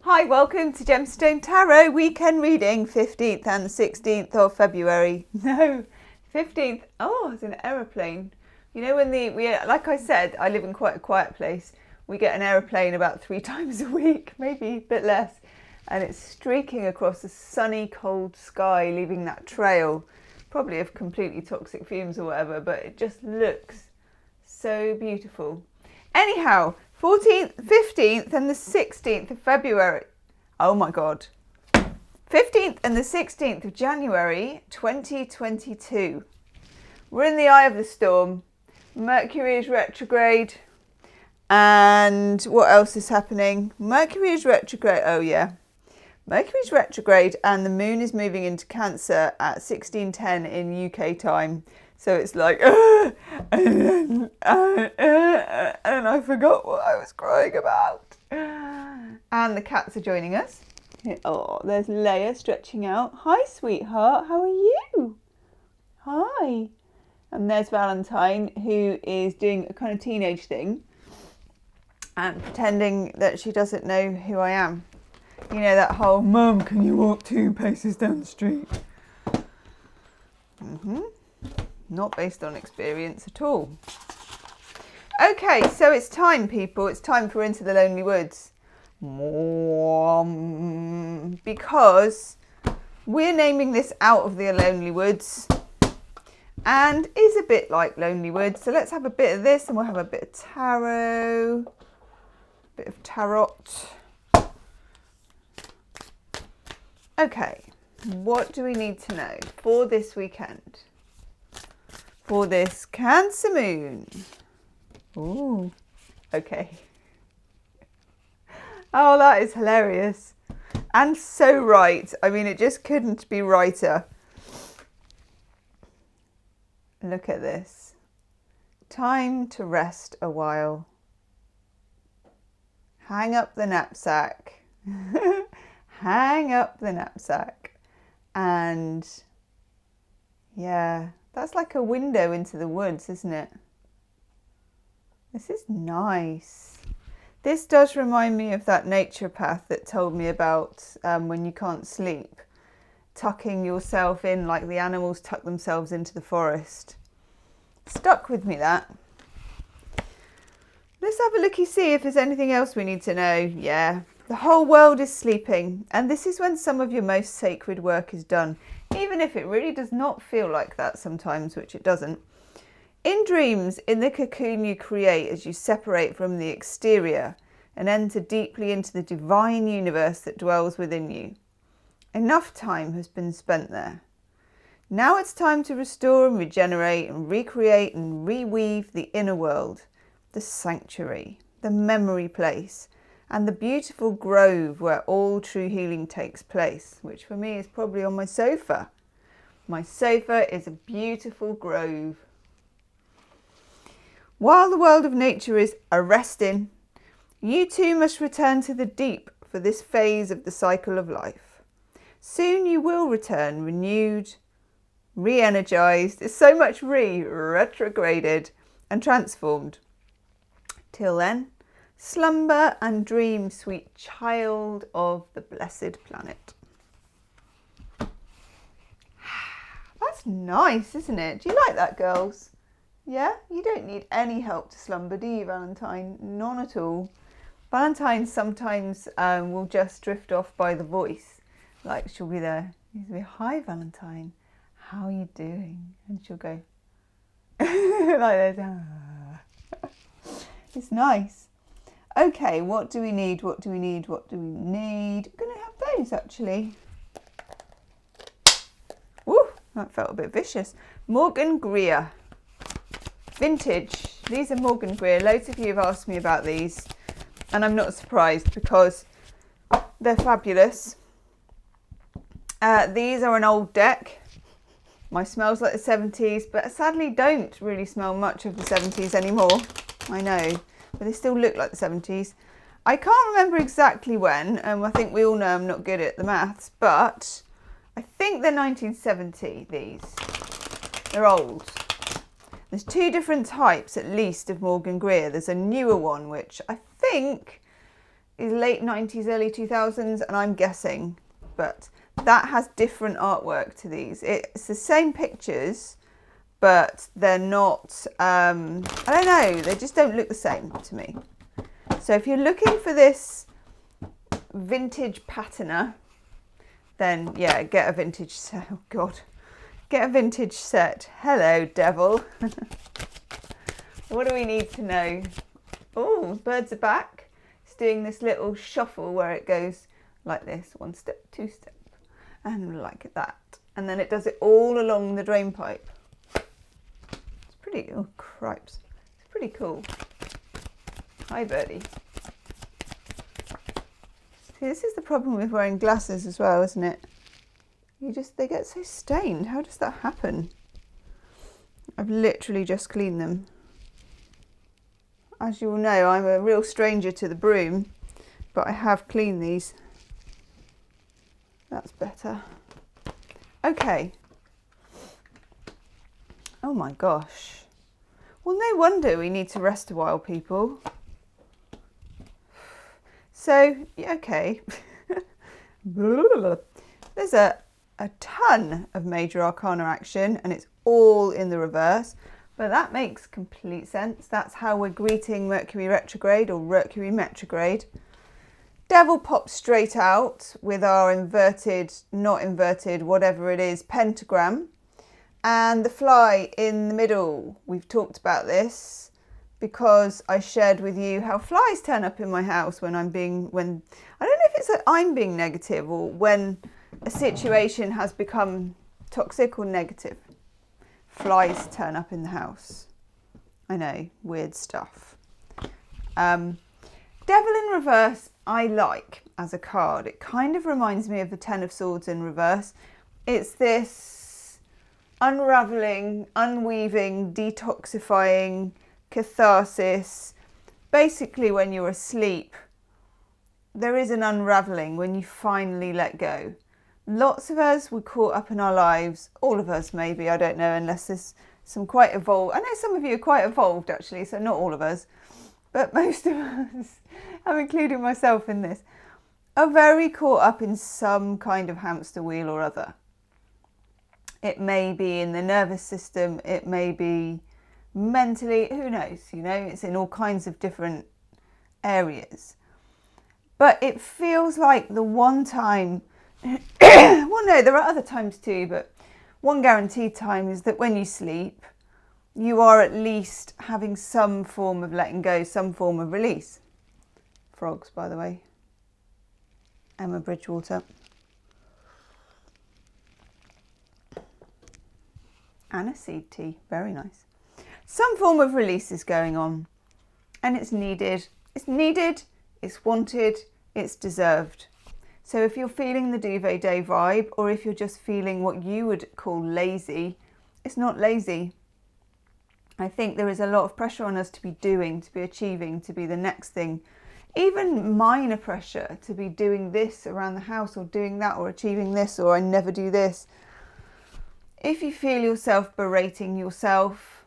Hi, welcome to Gemstone Tarot weekend reading, 15th and 16th of February. No, 15th. Oh, it's an aeroplane. You know when like I said, I live in quite a quiet place. We get an aeroplane about 3 times a week, maybe a bit less. And it's streaking across a sunny, cold sky, leaving that trail, probably of completely toxic fumes or whatever, but it just looks so beautiful. Anyhow, 14th, 15th and the 16th of February. Oh my God. 15th and the 16th of January 2022. We're in the eye of the storm. Mercury is retrograde. And what else is happening? Mercury is retrograde. Oh yeah. Mercury's retrograde and the moon is moving into Cancer at 16:10 in UK time. So it's like, and I forgot what I was crying about. And the cats are joining us. Oh, there's Leia stretching out. Hi, sweetheart. How are you? Hi. And there's Valentine, who is doing a kind of teenage thing and pretending that she doesn't know who I am. You know, that whole, Mum, can you walk 2 paces down the street? Not based on experience at all. Okay, so it's time, people. It's time for Into the Lonely Woods. Because we're naming this Out of the Lonely Woods and is a bit like Lonely Woods. So let's have a bit of this and we'll have a bit of tarot, a bit of tarot. Okay, what do we need to know for this weekend? For this Cancer moon. Ooh, okay. Oh, that is hilarious. And so right. I mean, it just couldn't be righter. Look at this. Time to rest a while. Hang up the knapsack. Hang up the knapsack. And yeah, that's like a window into the woods, isn't it? This is nice. This does remind me of that nature path that told me about when you can't sleep, tucking yourself in like the animals tuck themselves into the forest. Stuck with me, that. Let's have a looky, see if there's anything else we need to know. Yeah, the whole world is sleeping, and this is when some of your most sacred work is done, even if it really does not feel like that sometimes, which it doesn't. In dreams, in the cocoon you create as you separate from the exterior and enter deeply into the divine universe that dwells within you. Enough time has been spent there. Now it's time to restore and regenerate and recreate and reweave the inner world, the sanctuary, the memory place, and the beautiful grove where all true healing takes place, which for me is probably on my sofa. My sofa is a beautiful grove. While the world of nature is arresting, you too must return to the deep for this phase of the cycle of life. Soon you will return renewed, re-energized, there's so much retrograded and transformed. Till then, slumber and dream, sweet child of the blessed planet. That's nice, isn't it? Do you like that, girls? Yeah, you don't need any help to slumber, do you, Valentine? None at all. Valentine sometimes will just drift off by the voice. Like she'll be there. She'll be, hi, Valentine. How are you doing? And she'll go like this. It's nice. Okay, what do we need? What do we need? What do we need? I'm going to have those, actually. Woo, that felt a bit vicious. Morgan Greer. Vintage. These are Morgan Greer. Loads of you have asked me about these, and I'm not surprised because they're fabulous. These are an old deck. Mine smells like the 70s, but sadly don't really smell much of the 70s anymore. I know, but they still look like the 70s. I can't remember exactly when, I think we all know I'm not good at the maths, but I think they're 1970, these. They're old. There's 2 different types, at least, of Morgan Greer. There's a newer one, which I think is late 90s, early 2000s, and I'm guessing, but that has different artwork to these. It's the same pictures, but they're not, I don't know, they just don't look the same to me. So if you're looking for this vintage patterner, then yeah, get a vintage set. Oh God, get a vintage set. Hello, devil. What do we need to know? Oh, birds are back. It's doing this little shuffle where it goes like this, 1 step, 2 step, and like that. And then it does it all along the drain pipe. It's pretty, oh cripes. It's pretty cool. Hi, birdie. See, this is the problem with wearing glasses as well, isn't it? They get so stained. How does that happen? I've literally just cleaned them. As you all know, I'm a real stranger to the broom, but I have cleaned these. That's better. Okay. Oh my gosh. Well, no wonder we need to rest a while, people. So, okay. There's a ton of major arcana action, and it's all in the reverse. But that makes complete sense. That's how we're greeting Mercury retrograde or Mercury retrograde. Devil pops straight out with our inverted, not inverted, whatever it is, pentagram. And the fly in the middle. We've talked about this because I shared with you how flies turn up in my house when I don't know if it's that I'm being negative or when a situation has become toxic or negative. Flies turn up in the house. I know, weird stuff. Devil in reverse, I like as a card. It kind of reminds me of the Ten of Swords in reverse. It's this unraveling, unweaving, detoxifying, catharsis. Basically, when you're asleep, there is an unraveling when you finally let go. Lots of us were caught up in our lives, all of us maybe, I don't know, unless there's some quite evolved. I know some of you are quite evolved actually, so not all of us, but most of us, I'm including myself in this, are very caught up in some kind of hamster wheel or other. It may be in the nervous system, it may be mentally, who knows, you know, it's in all kinds of different areas. But it feels like the one time, well no, there are other times too, but one guaranteed time is that when you sleep, you are at least having some form of letting go, some form of release. Frogs, by the way. Emma Bridgewater. And a seed tea, very nice. Some form of release is going on and it's needed. It's needed, it's wanted, it's deserved. So if you're feeling the duvet day vibe, or if you're just feeling what you would call lazy, it's not lazy. I think there is a lot of pressure on us to be doing, to be achieving, to be the next thing. Even minor pressure to be doing this around the house or doing that or achieving this or I never do this. If you feel yourself berating yourself,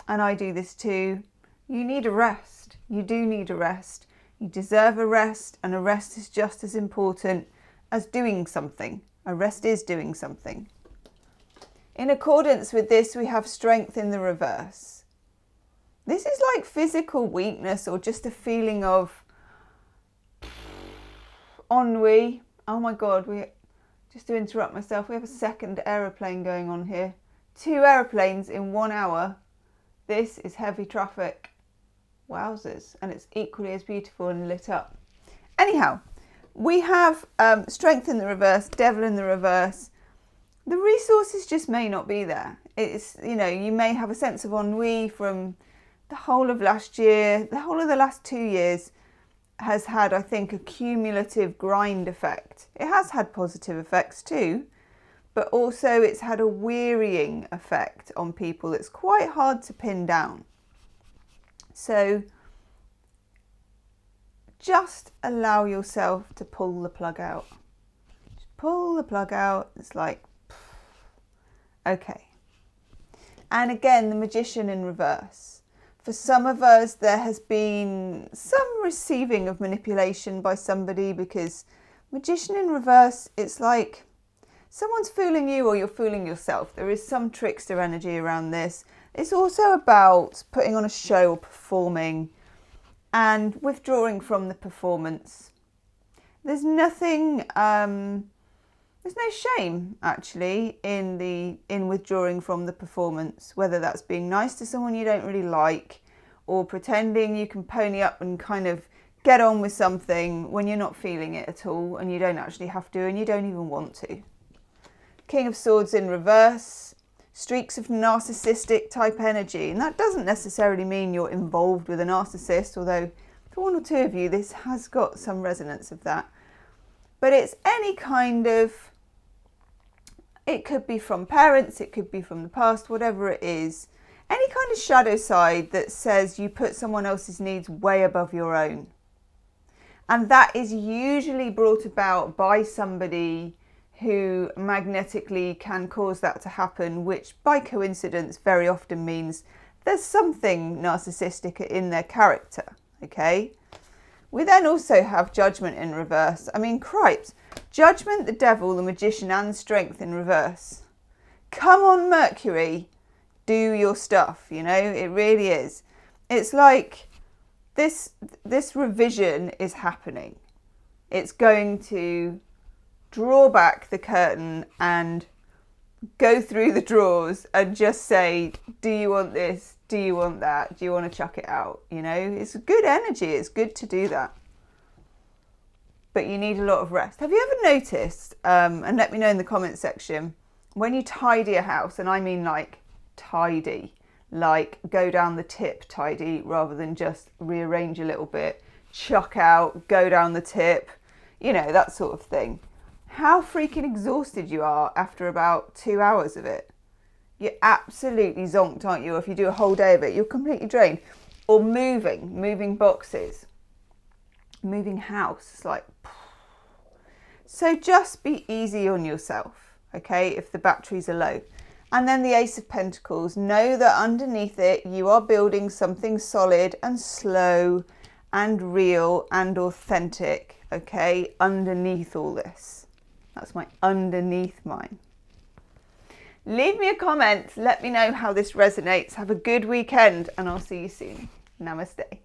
and I do this too, you need a rest. You do need a rest. You deserve a rest, and a rest is just as important as doing something. A rest is doing something. In accordance with this, we have strength in the reverse. This is like physical weakness or just a feeling of ennui. Oh my God, just to interrupt myself, we have a second aeroplane going on here. 2 aeroplanes in 1 hour. This is heavy traffic. Wowzers. And it's equally as beautiful and lit up. Anyhow, we have strength in the reverse, devil in the reverse. The resources just may not be there. It's, you know, you may have a sense of ennui from the whole of last year. The whole of the last 2 years has had, I think, a cumulative grind effect. It has had positive effects too, but also it's had a wearying effect on people that's quite hard to pin down. So just allow yourself to pull the plug out. Just pull the plug out. It's like, okay. And again, the Magician in reverse. For some of us, there has been some receiving of manipulation by somebody, because Magician in reverse, it's like someone's fooling you or you're fooling yourself. There is some trickster energy around this. It's also about putting on a show or performing and withdrawing from the performance. There's nothing, there's no shame actually in withdrawing from the performance, whether that's being nice to someone you don't really like or pretending you can pony up and kind of get on with something when you're not feeling it at all and you don't actually have to and you don't even want to. King of Swords in reverse, streaks of narcissistic type energy, and that doesn't necessarily mean you're involved with a narcissist, although for one or two of you this has got some resonance of that. But it's any kind of, it could be from parents, it could be from the past, whatever it is. Any kind of shadow side that says you put someone else's needs way above your own. And that is usually brought about by somebody who magnetically can cause that to happen, which by coincidence very often means there's something narcissistic in their character, okay? We then also have Judgment in reverse. I mean, cripes. Judgment, the Devil, the Magician and Strength in reverse. Come on, Mercury, do your stuff, you know, it really is. It's like this revision is happening. It's going to draw back the curtain and go through the drawers and just say, do you want this? Do you want that? Do you want to chuck it out? You know, it's good energy. It's good to do that. But you need a lot of rest. Have you ever noticed, and let me know in the comment section, when you tidy a house, and I mean like tidy, like go down the tip tidy rather than just rearrange a little bit, chuck out, go down the tip, you know, that sort of thing. How freaking exhausted you are after about 2 hours of it. You're absolutely zonked, aren't you? Or if you do a whole day of it, you're completely drained. Or moving boxes, moving house, like. So just be easy on yourself, okay, if the batteries are low. And then the Ace of Pentacles, know that underneath it, you are building something solid and slow and real and authentic, okay, underneath all this. That's my underneath mine. Leave me a comment. Let me know how this resonates. Have a good weekend and I'll see you soon. Namaste.